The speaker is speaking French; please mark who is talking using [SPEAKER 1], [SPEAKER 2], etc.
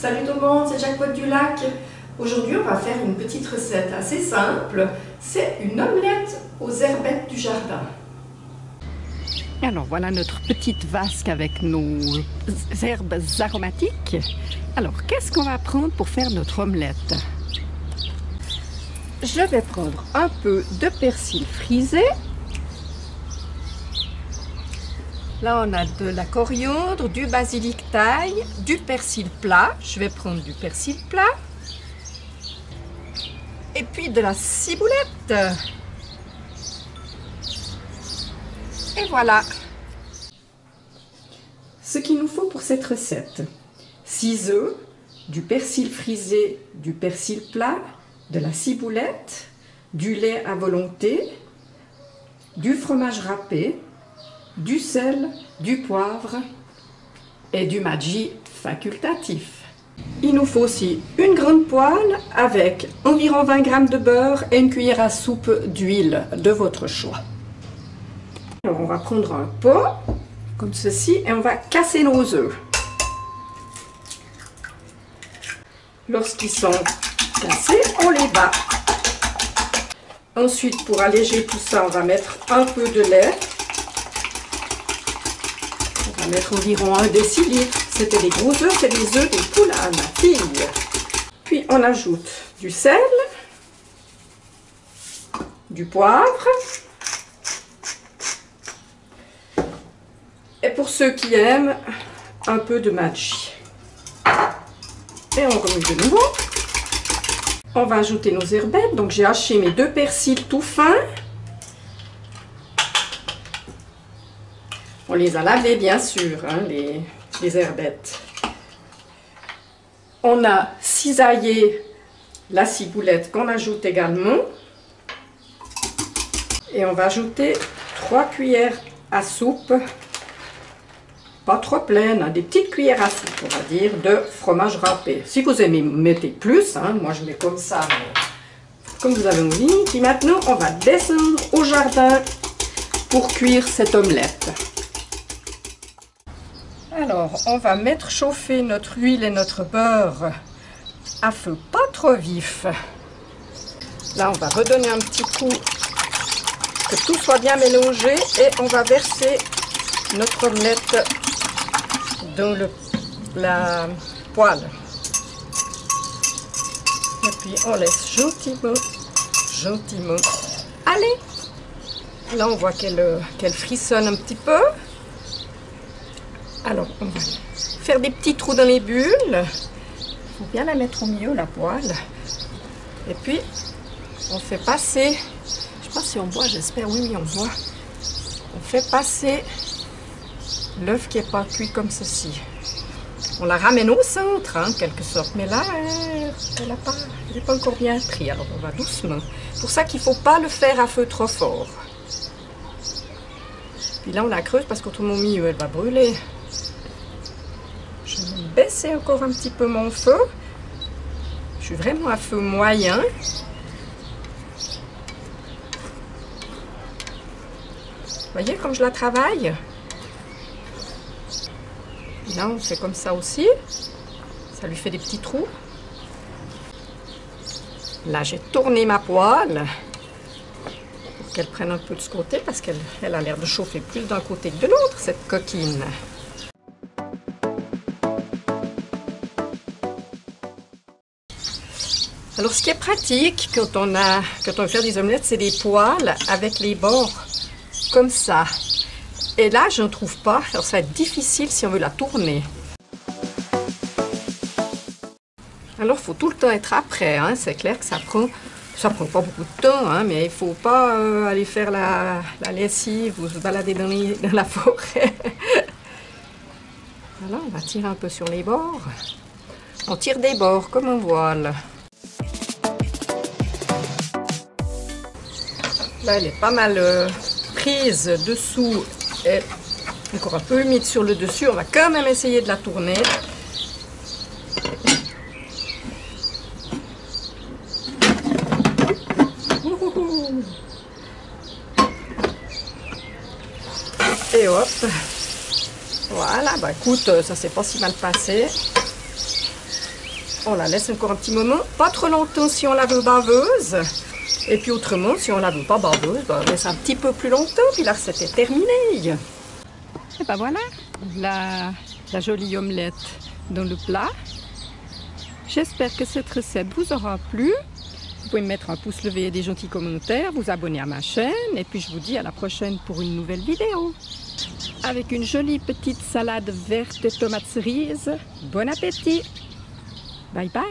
[SPEAKER 1] Salut tout le monde, c'est Jackpot du Lac. Aujourd'hui, on va faire une petite recette assez simple. C'est une omelette aux herbettes du jardin.
[SPEAKER 2] Alors voilà notre petite vasque avec nos herbes aromatiques. Alors qu'est-ce qu'on va prendre pour faire notre omelette? Je vais prendre un peu de persil frisé. Là, on a de la coriandre, du basilic thaï, du persil plat. Je vais prendre du persil plat. Et puis de la ciboulette. Et voilà. Ce qu'il nous faut pour cette recette: 6 œufs, du persil frisé, du persil plat, de la ciboulette, du lait à volonté, du fromage râpé, du sel, du poivre et du Maggi facultatif. Il nous faut aussi une grande poêle avec environ 20 g de beurre et une cuillère à soupe d'huile de votre choix. Alors on va prendre un pot comme ceci et on va casser nos œufs. Lorsqu'ils sont cassés, on les bat. Ensuite, pour alléger tout ça, on va mettre un peu de lait. On va mettre environ 1 décilitre. C'était des gros œufs, c'est des œufs de poule à ma fille. Puis on ajoute du sel, du poivre. Et pour ceux qui aiment, un peu de Maggi. Et on remue de nouveau. On va ajouter nos herbettes. Donc j'ai haché mes 2 persils tout fins. On les a lavés bien sûr, hein, les herbettes. On a cisaillé la ciboulette qu'on ajoute également. Et on va ajouter 3 cuillères à soupe. Pas trop pleine, hein, des petites cuillères à soupe, on va dire, de fromage râpé. Si vous aimez, mettez plus, hein, moi je mets comme ça, mais comme vous avez envie. Puis maintenant, on va descendre au jardin pour cuire cette omelette. Alors, on va mettre chauffer notre huile et notre beurre à feu pas trop vif. Là, on va redonner un petit coup, que tout soit bien mélangé, et on va verser notre omelette dans la poêle. Et puis on laisse gentiment aller. Là on voit qu'elle frissonne un petit peu. Alors on va faire des petits trous dans les bulles. Il faut bien la mettre au milieu, la poêle. Et puis on fait passer, je sais pas si on voit, j'espère, oui on voit. On fait passer l'œuf qui n'est pas cuit comme ceci. On la ramène au centre, hein, en quelque sorte. Mais là, elle n'est pas encore bien pris. Alors, on va doucement. C'est pour ça qu'il ne faut pas le faire à feu trop fort. Puis là, on la creuse parce qu'autrement, au milieu, elle va brûler. Je vais baisser encore un petit peu mon feu. Je suis vraiment à feu moyen. Vous voyez comme je la travaille? Là, on fait comme ça aussi. Ça lui fait des petits trous. Là, j'ai tourné ma poêle pour qu'elle prenne un peu de ce côté parce qu'elle a l'air de chauffer plus d'un côté que de l'autre, cette coquine. Alors, ce qui est pratique quand on veut faire des omelettes, c'est des poêles avec les bords comme ça. Et là, je ne trouve pas, alors ça va être difficile si on veut la tourner. Alors, il faut tout le temps être après, hein. C'est clair que ça prend pas beaucoup de temps, hein, mais il ne faut pas aller faire la lessive ou se balader dans la forêt. Alors, on va tirer un peu sur les bords. On tire des bords comme un voile. Là, elle est pas mal prise dessous. Et encore un peu humide sur le dessus, on va quand même essayer de la tourner. Et hop, voilà, bah écoute, ça s'est pas si mal passé. On la laisse encore un petit moment, pas trop longtemps si on la veut baveuse. Et puis autrement, si on la veut pas baveuse, on laisse un petit peu plus longtemps, puis la recette est terminée. Et ben voilà, la jolie omelette dans le plat. J'espère que cette recette vous aura plu. Vous pouvez me mettre un pouce levé et des gentils commentaires, vous abonner à ma chaîne, et puis je vous dis à la prochaine pour une nouvelle vidéo. Avec une jolie petite salade verte de tomates cerises. Bon appétit! Bye bye!